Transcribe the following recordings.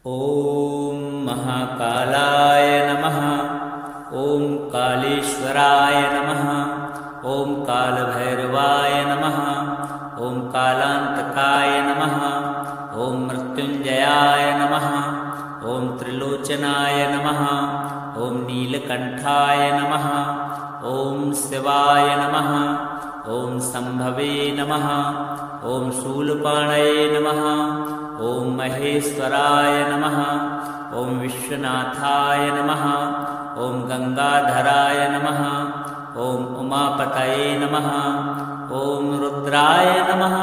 ॐ महाकालाय नमः। ॐ कालेश्वराय नमः। ॐ कालभैरवाय नमः। ॐ कालान्तकाय नमः। ॐ मृत्युञ्जयाय नमः। ॐ त्रिलोचनाय नमः। ॐ नीलकण्ठाय नमः। ॐ शिवाय नमः। ॐ शम्भवे नमः। ॐ शूलपाणये नमः। ॐ महेश्वराय नमः। ॐ विश्वनाथाय नमः। ॐ गंगाधराय नमः। ॐ उमापतये नमः। ॐ रुद्राय नमः।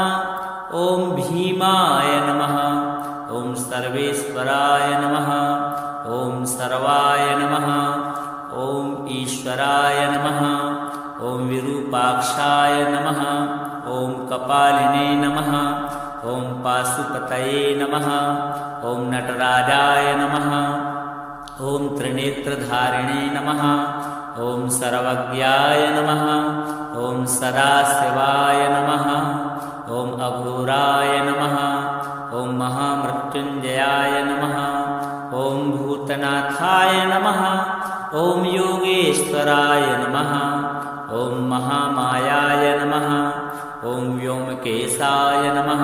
ॐ भीमाय नमः। ॐ सर्वेश्वराय नमः। ॐ सर्वाय नमः। ॐ ईश्वराय नमः। ॐ विरूपाक्षाय नमः। ॐ कपालिने नमः। ॐ पाशुपतये नमः। ॐ नटराजाय नमः। ॐ त्रिनेत्रधारिणे नमः। ॐ सर्वज्ञाय नमः। ॐ सदाशिवाय नमः। ॐ अघोराय नमः। ॐ महामृत्युञ्जयाय नमः। ॐ भूतनाथाय नमः। ॐ योगेश्वराय नमः। ॐ महामायाय नमः। ॐ व्योमकेशाय नमः।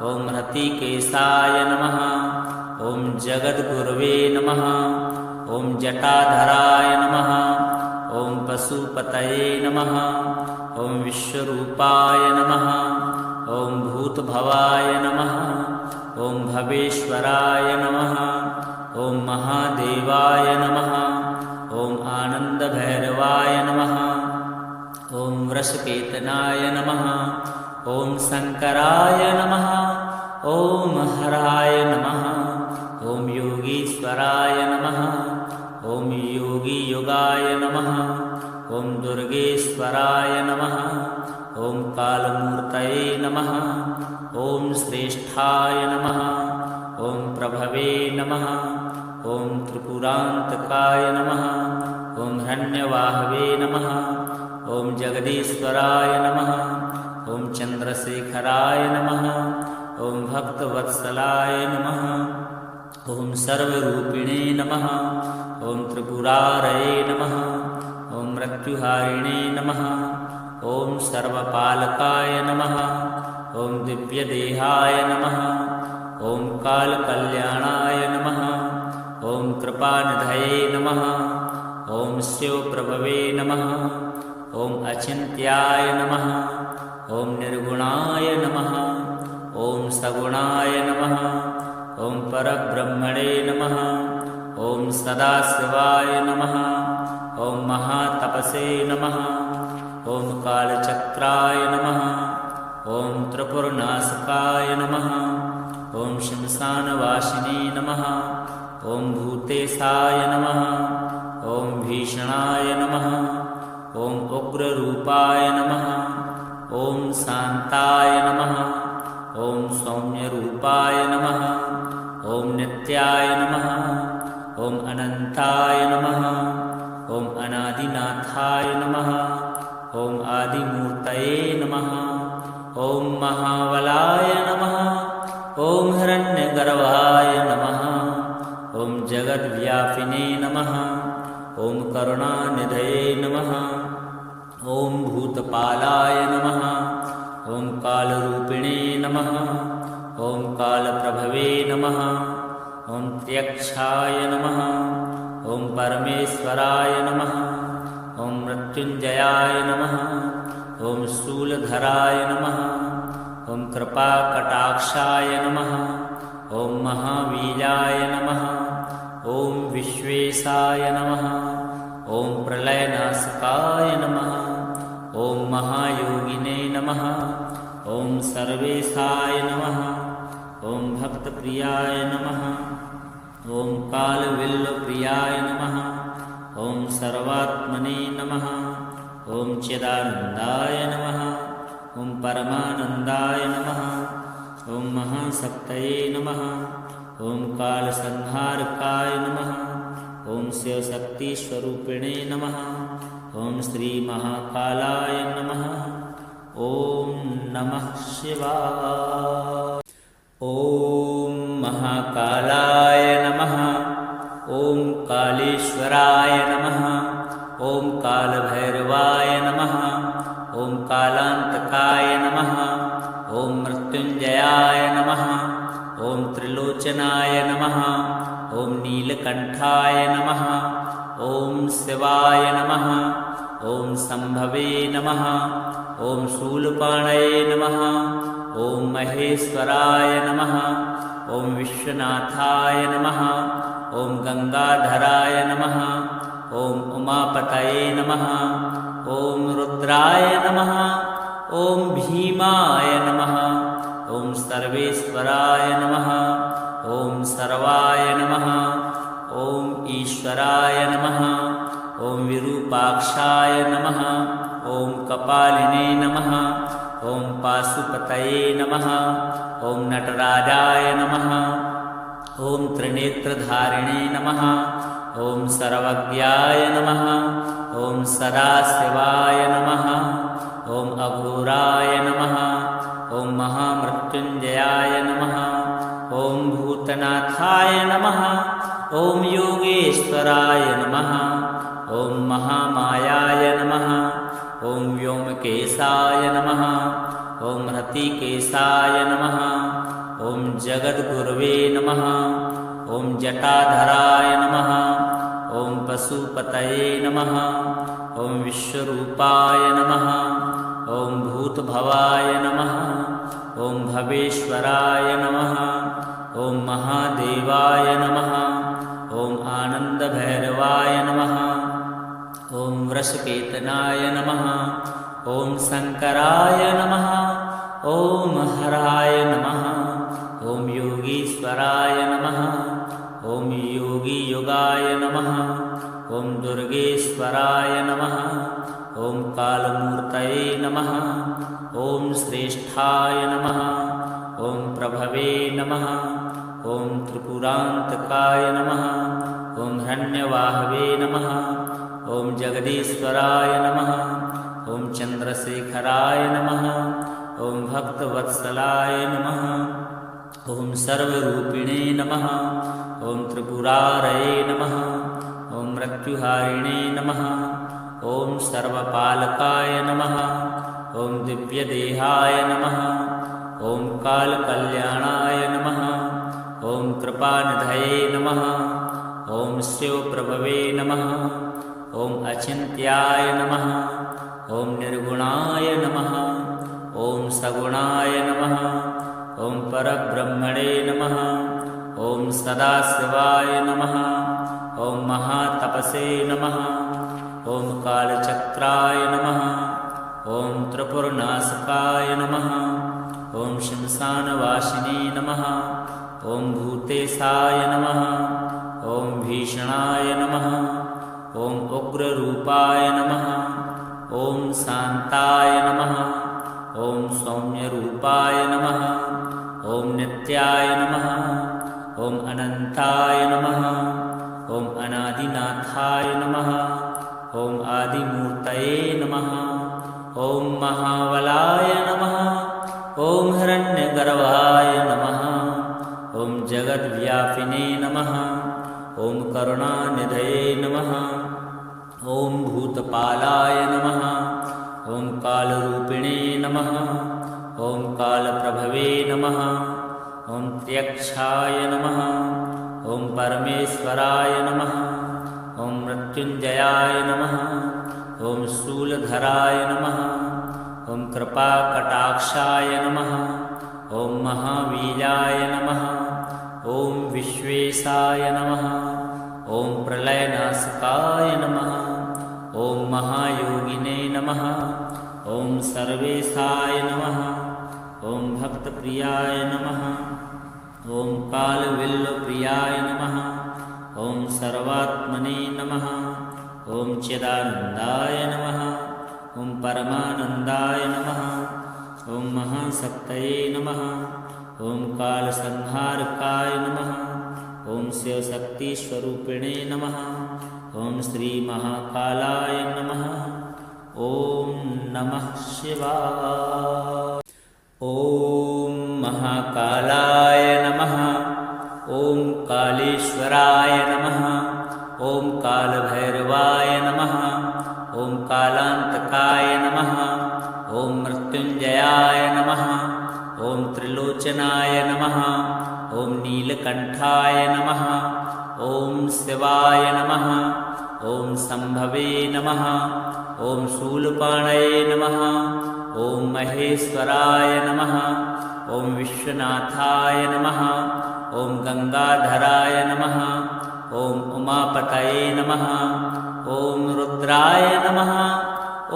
ॐ हृतिकेशाय नमः। ॐ जगद्गुरवे नमः। ॐ जटाधराय नमः। ॐ पशुपतये नमः। ॐ विश्वरूपाय नमः। ॐ भूतभवाय नमः। ॐ भवेश्वराय नमः। ॐ महादेवाय नमः। ॐ आनन्दभैरवाय नमः। ॐ वृषकेतनाय नमः। ॐ शङ्कराय नमः। ॐ हराय नमः। ॐ योगीश्वराय नमः। ॐ योगीयुगाय नमः। ॐ दुर्गेश्वराय नमः। ॐ कालमूर्तये नमः। ॐ श्रेष्ठाय नमः। ॐ प्रभवे नमः। ॐ त्रिपुरान्तकाय नमः। ॐ हिरण्यवाहवे नमः। ॐ जगदीश्वराय नमः। ॐ चन्द्रशेखराय नमः। ॐ भक्तवत्सलाय नमः। ॐ सर्वरूपिणे नमः। ॐ त्रिपुरारये नमः। ॐ मृत्युहारिणे नमः। ॐ सर्वपालकाय नमः। ॐ दिव्यदेहाय नमः। ॐ कालकल्याणाय नमः। ॐ कृपानिधये नमः। ॐ शिवप्रभवे नमः। ॐ अचिन्त्याय नमः। ॐ निर्गुणाय नमः। ॐ सगुणाय नमः। ॐ परब्रह्मणे नमः। ॐ सदाशिवाय नमः। ॐ महातपसे नमः। ॐ कालचक्राय नमः। ॐ त्रिपुरनाशकाय नमः। ॐ श्मशानवासिने नमः। ॐ भूतेशाय नमः। ॐ भीषणाय नमः। ॐ उग्ररूपाय नमः। ॐ शान्ताय नमः। ॐ सौम्यरूपाय नमः। ॐ नित्याय नमः। ॐ अनन्ताय नमः। ॐ अनादिनाथाय नमः। ॐ आदिमूर्तये नमः। ॐ महाबलाय नमः। ॐ हिरण्यगर्भाय नमः। ॐ जगद्व्यापिने नमः। ॐ करुणानिधये नमः। ॐ भूतपालाय नमः। ॐ कालरूपिणे नमः। ॐ कालप्रभवे नमः। ॐ त्यक्षाय नमः। ॐ परमेश्वराय नमः। ॐ मृत्युञ्जयाय नमः। ॐ शूलधराय नमः। ॐ कृपाकटाक्षाय नमः। ॐ महावीराय नमः। ॐ विश्वेशाय नमः। ॐ प्रलयनाशकाय नमः। ॐ महायोगिने नमः। ॐ सर्वेशाय नमः। ॐ भक्तप्रियाय नमः। ॐ कालविल्लप्रियाय नमः। ॐ सर्वात्मने नमः। ॐ चिदानन्दाय नमः। ॐ परमानन्दाय नमः। ॐ महाशक्तये नमः। ॐ कालसंहारकाय नमः। ॐ शिवशक्तिस्वरूपिणे नमः। ॐ श्रीमहाकालाय नमः। ॐ नमः शिवाय। ॐ महाकालाय नमः। ॐ कालेश्वराय नमः। ॐ कालभैरवाय नमः। ॐ कालान्तकाय नमः। ॐ मृत्युञ्जयाय नमः। ॐ त्रिलोचनाय नमः। ॐ नीलकण्ठाय नमः। ॐ शिवाय नमः। ॐ शम्भवे नमः। ॐ शूलपाणये नमः। ॐ महेश्वराय नमः। ॐ विश्वनाथाय नमः। ॐ गंगाधराय नमः। ॐ उमापतये नमः। ॐ रुद्राय नमः। ॐ भीमाय नमः। ॐ सर्वेश्वराय नमः। ॐ सर्वाय नमः। ॐ ईश्वराय नमः। ॐ विरूपाक्षाय नमः। ॐ कपालिने नमः। ॐ पाशुपतये नमः। ॐ नटराजाय नमः। ॐ त्रिनेत्रधारिणे नमः। ॐ सर्वज्ञाय नमः। ॐ सदाशिवाय नमः। ॐ अघोराय नमः। ॐ महामृत्युञ्जयाय नमः। ॐ भूतनाथाय नमः। ॐ योगेश्वराय नमः। ॐ महामायाय नमः। ॐ व्योमकेशाय नमः। ॐ हृतिकेशाय नमः। ॐ जगद्गुरवे नमः। ॐ जटाधराय नमः। ॐ पशुपतये नमः। ॐ विश्वरूपाय नमः। ॐ भूतभवाय नमः। ॐ भवेश्वराय नमः। ॐ महादेवाय नमः। ॐ आनन्दभैरवाय नमः। ॐ वृषकेतनाय नमः। ॐ शङ्कराय नमः। ॐ हराय नमः। ॐ योगीश्वराय नमः। ॐ योगीयुगाय नमः। ॐ दुर्गेश्वराय नमः। ॐ कालमूर्तये नमः। ॐ श्रेष्ठाय नमः। ॐ प्रभवे नमः। ॐ त्रिपुरान्तकाय नमः। ॐ हिरण्यवाहवे नमः। ॐ जगदीश्वराय नमः। ॐ चन्द्रशेखराय नमः। ॐ भक्तवत्सलाय नमः। ॐ सर्वरूपिणे नमः। ॐ त्रिपुरारये नमः। ॐ मृत्युहारिणे नमः। ॐ सर्वपालकाय नमः। ॐ दिव्यदेहाय नमः। ॐ कालकल्याणाय नमः। ॐ कृपानिधये नमः। ॐ शिवप्रभवे नमः। ॐ अचिन्त्याय नमः। ॐ निर्गुणाय नमः। ॐ सगुणाय नमः। ॐ परब्रह्मणे नमः। ॐ सदाशिवाय नमः। ॐ महातपसे नमः। ॐ कालचक्राय नमः। ॐ त्रिपुरनाशकाय नमः। ॐ श्मशानवासिने नमः। ॐ भूतेशाय नमः। ॐ भीषणाय नमः। ॐ उग्ररूपाय नमः। ॐ शान्ताय नमः। ॐ सौम्यरूपाय नमः। ॐ नित्याय नमः। ॐ अनन्ताय नमः। ॐ अनादिनाथाय नमः। ॐ आदिमूर्तये नमः। ॐ महाबलाय नमः। ॐ हिरण्यगर्भाय नमः। ॐ जगद्व्यापिने नमः। ॐ करुणानिधये नमः। ॐ भूतपालाय नमः। ॐ कालरूपिणे नमः। ॐ कालप्रभवे नमः। ॐ त्र्यक्षाय नमः। ॐ परमेश्वराय नमः। ॐ मृत्युञ्जयाय नमः। ॐ शूलधराय नमः। ॐ कृपाकटाक्षाय नमः। ॐ महावीराय नमः। ॐ विश्वेशाय नमः। ॐ प्रलयनाशकाय नमः। ॐ महायोगिने नमः। ॐ सर्वेशाय नमः। ॐ भक्तप्रियाय नमः। ॐ कालविल्लप्रियाय नमः। ॐ सर्वात्मने नमः। ॐ चिदानन्दाय नमः। ॐ परमानन्दाय नमः। ॐ महाशक्तये नमः। ॐ कालसंहारकाय नमः। ॐ शिवशक्तिस्वरूपिणे नमः। ॐ श्रीमहाकालाय नमः। ॐ नमः शिवाय। ॐ महाकालाय कालेश्वराय नमः। ॐ कालभैरवाय नमः। ॐ कालान्तकाय नमः। ॐ मृत्युञ्जयाय नमः। ॐ त्रिलोचनाय नमः। ॐ नीलकण्ठाय नमः। ॐ शिवाय नमः। ॐ शम्भवे नमः। ॐ शूलपाणये नमः। ॐ महेश्वराय नमः। ॐ विश्वनाथाय नमः। ॐ गंगाधराय नमः। ॐ उमापतये नमः। ॐ रुद्राय नमः।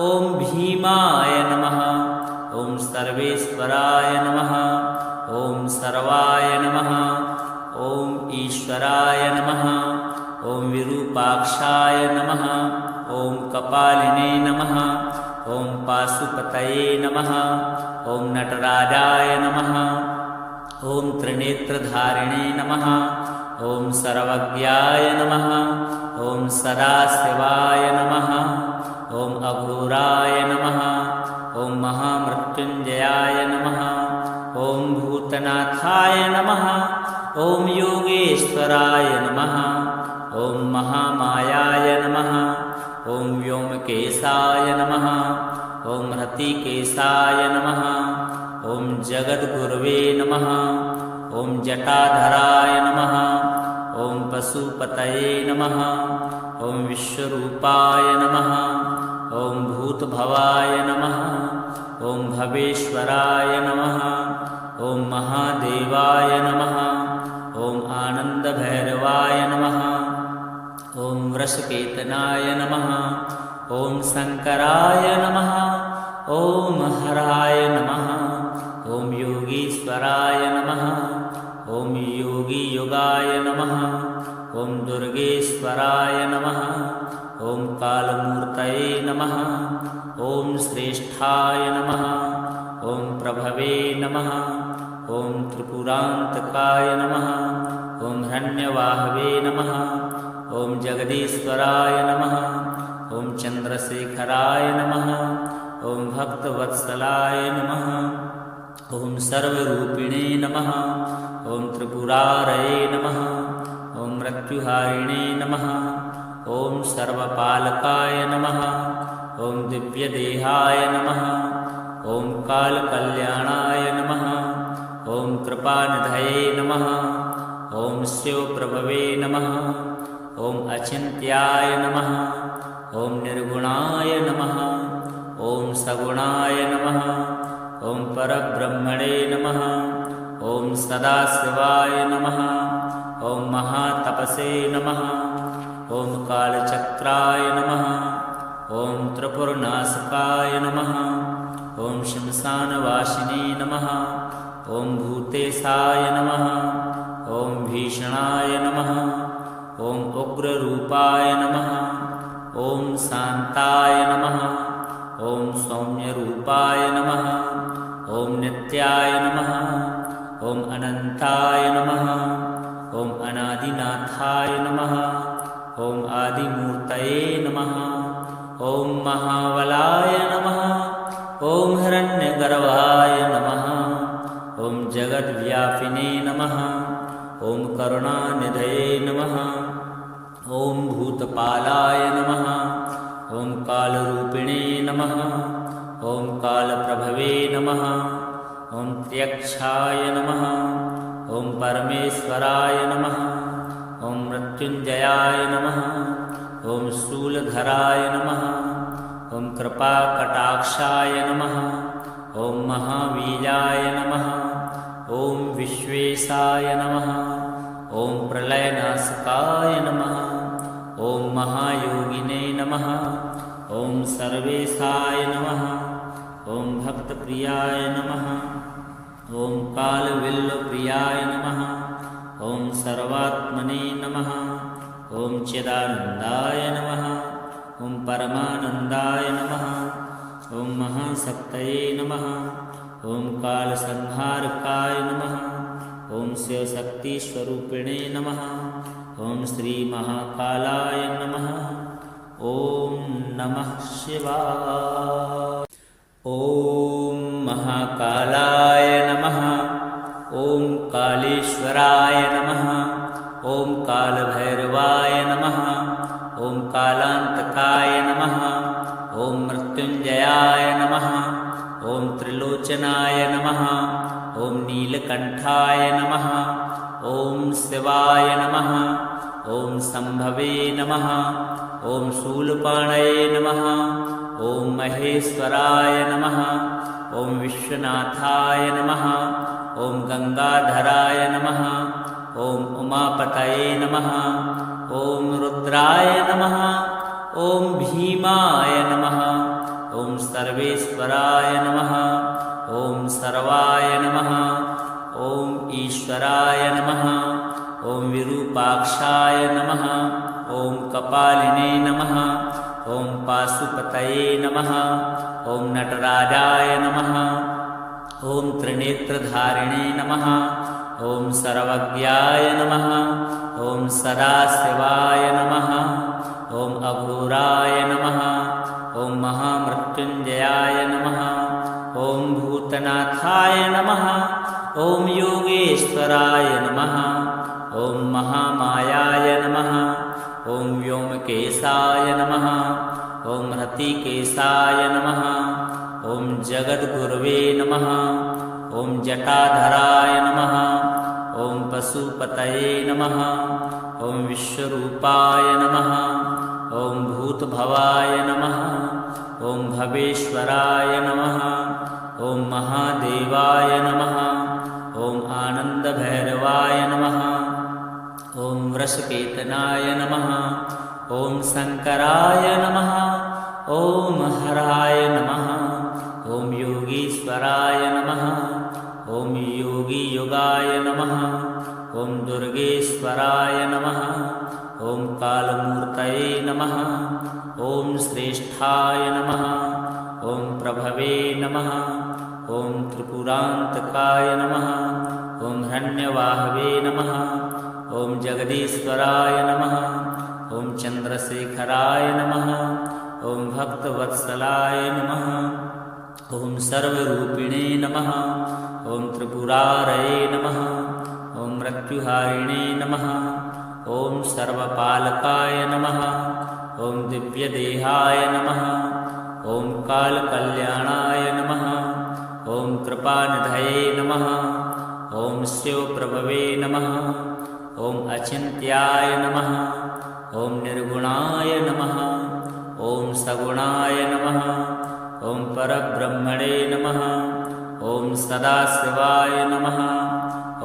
ॐ भीमाय नमः। ॐ सर्वेश्वराय नमः। ॐ सर्वाय नमः। ॐ ईश्वराय नमः। ॐ विरूपाक्षाय नमः। ॐ कपालिने नमः। ॐ पाशुपतये नमः। ॐ नटराजाय नमः। ॐ त्रिनेत्रधारिणे नमः। ॐ सर्वज्ञाय नमः। ॐ सदाशिवाय नमः। ॐ अघोराय नमः। ॐ महामृत्युञ्जयाय नमः। ॐ भूतनाथाय नमः। ॐ योगेश्वराय नमः। ॐ महामायाय नमः। ॐ व्योमकेशाय नमः। ॐ हृतिकेशाय नमः। ॐ जगद्गुरवे नमः। ॐ जटाधराय नमः। ॐ पशुपतये नमः। ॐ विश्वरूपाय नमः। ॐ भूतभवाय नमः। ॐ भवेश्वराय नमः। ॐ महादेवाय नमः। ॐ आनन्दभैरवाय नमः। ॐ वृषकेतनाय नमः। ॐ शङ्कराय नमः। ॐ हराय नमः। ॐ योगीश्वराय नमः। ॐ योगीयुगाय नमः। ॐ दुर्गेश्वराय नमः। ॐ कालमूर्तये नमः। ॐ श्रेष्ठाय नमः। ॐ प्रभवे नमः। ॐ त्रिपुरान्तकाय नमः। ॐ हिरण्यवाहवे नमः। ॐ जगदीश्वराय नमः। ॐ चन्द्रशेखराय नमः। ॐ भक्तवत्सलाय नमः। ॐ सर्वरूपिणे नमः। ॐ त्रिपुरारये नमः। ॐ मृत्युहारिणे नमः। ॐ सर्वपालकाय नमः। ॐ दिव्यदेहाय नमः। ॐ कालकल्याणाय नमः। ॐ कृपानिधये नमः। ॐ शिवप्रभवे नमः। ॐ अचिन्त्याय नमः। ॐ निर्गुणाय नमः। ॐ सगुणाय नमः। ॐ परब्रह्मणे नमः। ॐ सदाशिवाय नमः। ॐ महातपसे नमः। ॐ कालचक्राय नमः। ॐ त्रिपुरनाशकाय नमः। ॐ श्मशानवासिने नमः। ॐ भूतेशाय नमः। ॐ भीषणाय नमः। ॐ उग्ररूपाय नमः। ॐ शान्ताय नमः। ॐ सौम्यरूपाय नमः। ॐ नित्याय नमः। ॐ अनन्ताय नमः। ॐ अनादिनाथाय नमः। ॐ आदिमूर्तये नमः। ॐ महाबलाय नमः। ॐ हिरण्यगर्भाय नमः। ॐ जगद्व्यापिने नमः। ॐ करुणानिधये नमः। ॐ भूतपालाय नमः। ॐ कालरूपिणे नमः। ॐ कालप्रभवे नमः। ॐ त्र्यक्षाय नमः। ॐ परमेश्वराय नमः। ॐ मृत्युञ्जयाय नमः। ॐ शूलधराय नमः। ॐ कृपाकटाक्षाय नमः। ॐ महावीराय नमः। ॐ विश्वेशाय नमः। ॐ प्रलयनाशकाय नमः। ॐ महायोगिने नमः। ॐ सर्वेशाय नमः। ॐ भक्तप्रियाय नमः। ॐ कालविल्लप्रियाय नमः। ॐ सर्वात्मने नमः। ॐ चिदानन्दाय नमः। ॐ परमानन्दाय नमः। ॐ महाशक्तये नमः। ॐ कालसंहारकाय नमः। ॐ शिवशक्तिस्वरूपिणे नमः। ॐ श्रीमहाकालाय नमः। ॐ नमः शिवाय। ॐ महाकालाय नमः। ॐ कालेश्वराय नमः। ॐ कालभैरवाय नमः ॐ कालान्तकाय नमः ॐ मृत्युञ्जयाय नमः ॐ त्रिलोचनाय नमः ॐ नीलकण्ठाय नमः ॐ शिवाय नमः ॐ सम्भवे नमः ॐ शूलपाणये नमः ॐ महेश्वराय नमः ॐ विश्वनाथाय नमः ॐ गंगाधराय नमः ॐ उमापतये नमः ॐ रुद्राय नमः ॐ भीमाय नमः ॐ सर्वेश्वराय नमः ॐ सर्वाय नमः ॐ ईश्वराय नमः ॐ विरूपाक्षाय नमः ॐ कपालिने नमः ॐ पाशुपतये नमः ॐ नटराजाय नमः ॐ त्रिनेत्रधारिणे नमः ॐ सर्वज्ञाय नमः ॐ सदाशिवाय नमः ॐ अघोराय नमः ॐ महामृत्युञ्जयाय नमः ॐ भूतनाथाय नमः ॐ योगेश्वराय नमः ॐ महामायाय नमः ॐ व्योमकेशाय नमः ॐ हृतिकेशाय नमः ॐ जगद्गुरवे नमः ॐ जटाधराय नमः ॐ पशुपतये नमः ॐ विश्वरूपाय नमः ॐ भूतभवाय नमः ॐ भवेश्वराय नमः ॐ महादेवाय नमः ॐ आनन्दभैरवाय नमः ॐ वृषकेतनाय नमः ॐ शङ्कराय नमः ॐ हराय नमः ॐ योगीश्वराय नमः ॐ योगीयुगाय नमः ॐ दुर्गेश्वराय नमः ॐ कालमूर्तये नमः ॐ श्रेष्ठाय नमः ॐ प्रभवे नमः ॐ त्रिपुरान्तकाय नमः ॐ हिरण्यवाहवे नमः ॐ जगदीश्वराय नमः ॐ चन्द्रशेखराय नमः ॐ भक्तवत्सलाय नमः ॐ सर्वरूपिणे नमः ॐ त्रिपुरारये नमः ॐ मृत्युहारिणे नमः ॐ सर्वपालकाय नमः ॐ दिव्यदेहाय नमः ॐ कालकल्याणाय नमः ॐ कृपानिधये नमः ॐ शिवप्रभवे नमः ॐ अचिन्त्याय नमः ॐ निर्गुणाय नमः ॐ सगुणाय नमः ॐ परब्रह्मणे नमः ॐ सदाशिवाय नमः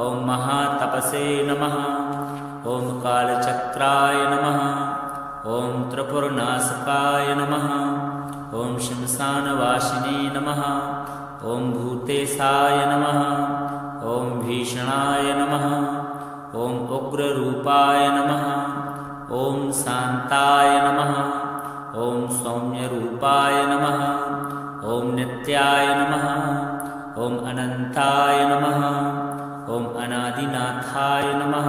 ॐ महातपसे नमः ॐ कालचक्राय नमः ॐ त्रिपुरनाशकाय नमः ॐ श्मशानवासिने नमः ॐ भूतेशाय नमः ॐ भीषणाय नमः ॐ उग्ररूपाय नमः ॐ शान्ताय नमः ॐ सौम्यरूपाय नमः ॐ नित्याय नमः ॐ अनन्ताय नमः ॐ अनादिनाथाय नमः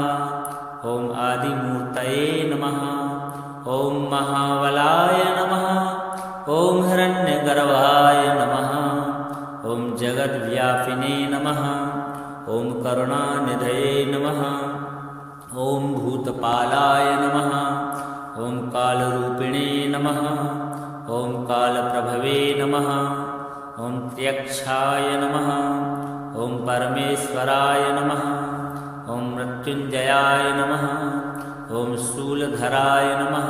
ॐ आदिमूर्तये नमः ॐ महाबलाय नमः ॐ हिरण्यगर्भाय नमः ॐ जगद्व्यापिने नमः ॐ करुणानिधये नमः ॐ भूतपालाय नमः ॐ कालरूपिणे नमः ॐ कालप्रभवे नमः ॐ त्र्यक्षाय नमः ॐ परमेश्वराय नमः ॐ मृत्युञ्जयाय नमः ॐ शूलधराय नमः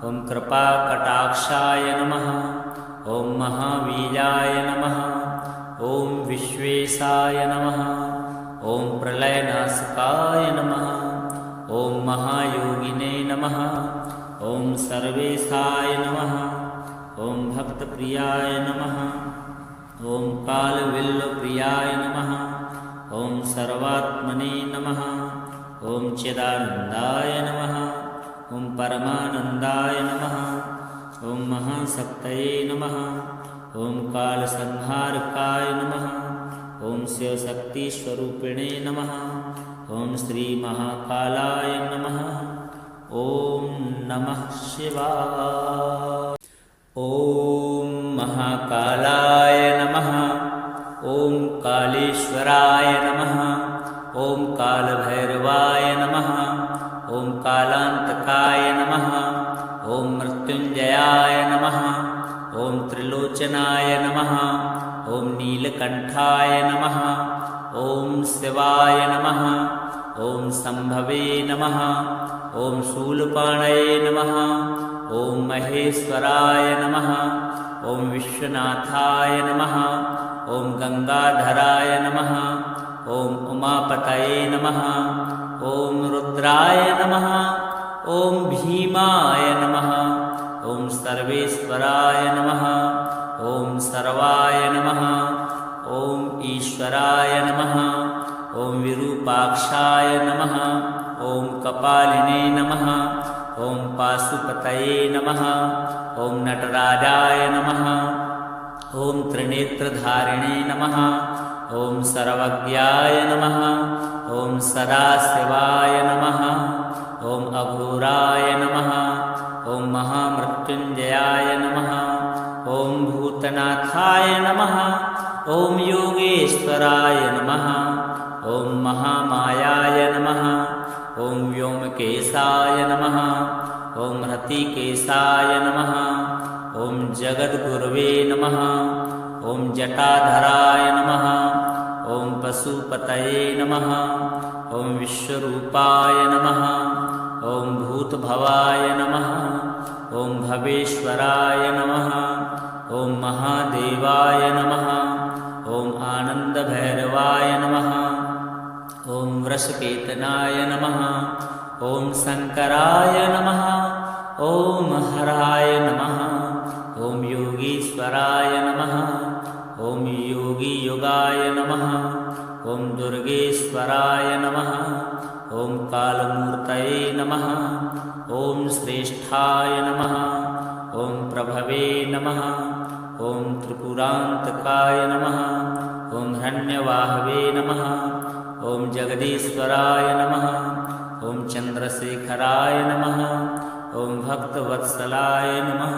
ॐ कृपाकटाक्षाय नमः ॐ महावीराय नमः ॐ विश्वेशाय नमः ॐ प्रलयनाशकाय नमः ॐ महायोगिने नमः ॐ सर्वेशाय नमः ॐ भक्तप्रियाय नमः ॐ कालविल्लप्रियाय नमः ॐ सर्वात्मने नमः ॐ चिदानन्दाय नमः ॐ परमानन्दाय नमः ॐ महाशक्तये नमः ॐ कालसंहारकाय नमः ॐ शिवशक्तिस्वरूपिणे नमः ॐ श्रीमहाकालाय नमः ॐ नमः शिवाय ॐ महाकालाय नमः ॐ कालेश्वराय नमः ॐ कालभैरवाय नमः ॐ कालान्तकाय नमः ॐ मृत्युञ्जयाय नमः ॐ त्रिलोचनाय नमः ॐ नीलकण्ठाय नमः ॐ शिवाय नमः ॐ शम्भवे नमः ॐ शूलपाणये नमः ॐ महेश्वराय नमः ॐ विश्वनाथाय नमः ॐ गंगाधराय नमः ॐ उमापतये नमः ॐ रुद्राय नमः ॐ भीमाय नमः ॐ सर्वेश्वराय नमः ॐ सर्वाय नमः ॐ ईश्वराय नमः ॐ विरूपाक्षाय नमः ॐ कपालिने नमः ॐ पाशुपतये नमः ॐ नटराजाय नमः ॐ त्रिनेत्रधारिणे नमः ॐ सर्वज्ञाय नमः ॐ सदाशिवाय नमः ॐ अघोराय नमः ॐ महामृत्युञ्जयाय नमः ॐ भूतनाथाय नमः ॐ योगेश्वराय नमः ॐ महामायाय नमः ॐ व्योमकेशाय नमः ॐ हृतिकेशाय नमः ॐ जगद्गुरवे नमः ॐ जटाधराय नमः ॐ पशुपतये नमः ॐ विश्वरूपाय नमः ॐ भूतभवाय नमः ॐ भवेश्वराय नमः ॐ महादेवाय नमः ॐ आनन्दभैरवाय नमः ॐ वृषकेतनाय नमः ॐ शङ्कराय नमः ॐ हराय नमः ॐ योगीश्वराय नमः ॐ योगीयुगाय नमः ॐ दुर्गेश्वराय नमः ॐ कालमूर्तये नमः ॐ श्रेष्ठाय नमः ॐ प्रभवे नमः ॐ त्रिपुरान्तकाय नमः ॐ हिरण्यवाहवे नमः ॐ जगदीश्वराय नमः ॐ चन्द्रशेखराय नमः ॐ भक्तवत्सलाय नमः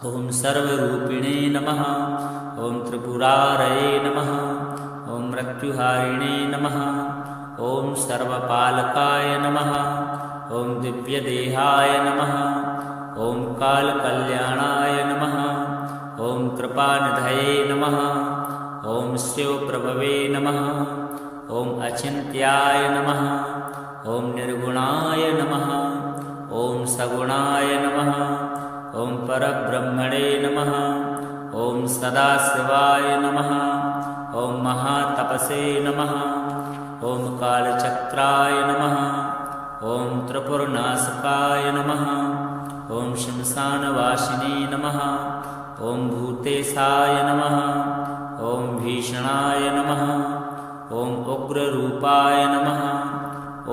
ॐ सर्वरूपिणे नमः ॐ त्रिपुरारये नमः ॐ मृत्युहारिणे नमः ॐ सर्वपालकाय नमः ॐ दिव्यदेहाय नमः ॐ कालकल्याणाय नमः ॐ कृपानिधये नमः ॐ शिवप्रभवे नमः ॐ अचिन्त्याय नमः ॐ निर्गुणाय नमः ॐ सगुणाय नमः ॐ परब्रह्मणे नमः ॐ सदाशिवाय नमः ॐ महातपसे नमः ॐ कालचक्राय नमः ॐ त्रिपुरनाशकाय नमः ॐ श्मशानवासिने नमः ॐ भूतेशाय नमः ॐ भीषणाय नमः ॐ उग्ररूपाय नमः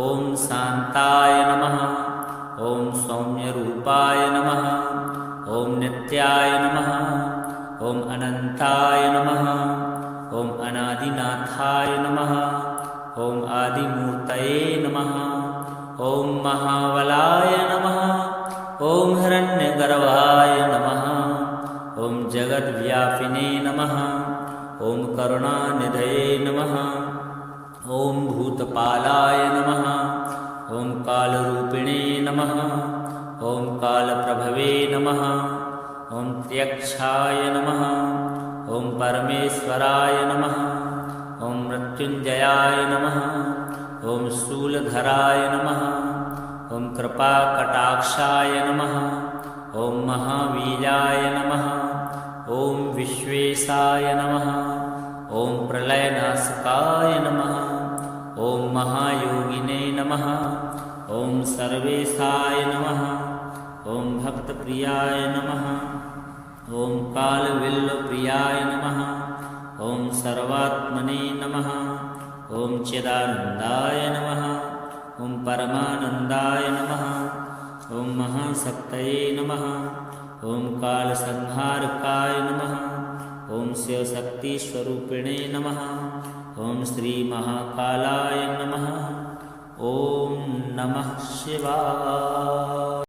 ॐ शान्ताय नमः ॐ सौम्यरूपाय नमः ॐ नित्याय नमः ॐ अनन्ताय नमः ॐ अनादिनाथाय नमः ॐ आदिमूर्तये नमः ॐ महाबलाय नमः ॐ हिरण्यगर्भाय नमः ॐ जगद्व्यापिने नमः ॐ करुणानिधये नमः ॐ भूतपालाय नमः ॐ कालरूपिणे नमः ॐ कालप्रभवे नमः ॐ त्यक्षाय नमः ॐ परमेश्वराय नमः ॐ मृत्युञ्जयाय नमः ॐ शूलधराय नमः ॐ कृपाकटाक्षाय नमः ॐ महावीराय नमः ॐ विश्वेशाय नमः ॐ प्रलयनाशकाय नमः ॐ महायोगिने नमः ॐ सर्वेशाय नमः ॐ भक्तप्रियाय नमः ॐ कालविल्लप्रियाय नमः ॐ सर्वात्मने नमः ॐ चिदानन्दाय नमः ॐ परमानन्दाय नमः ॐ महाशक्तये नमः ॐ कालसंहारकाय नमः ॐ शिवशक्तिस्वरूपिणे नमः ॐ श्रीमहाकालाय नमः ॐ नमः शिवाय।